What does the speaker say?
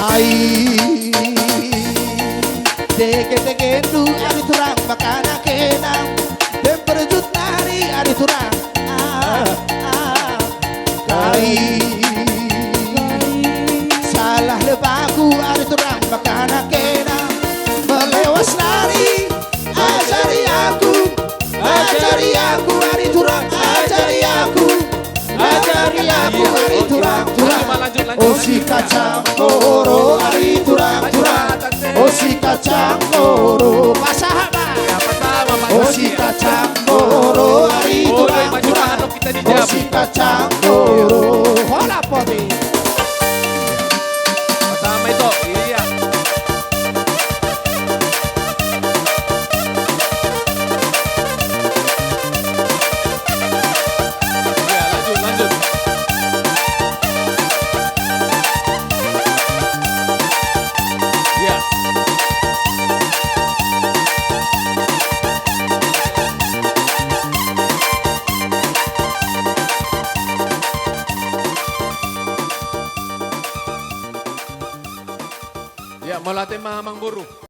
Ai dege du ari turang makana kenang dem berjut nari ari turang kai salah lebaku ari turang makana kenang melewas nari ajari aku ari turang ajari aku ari turang oh si kacang koro ari turang oh si kacang koro pasahaba oh si kacang koro ari turang oh si kacang koro hola pobi Kasama ito, iya. Iya, lanjut. Iya. Ya, mau latih mamang buru.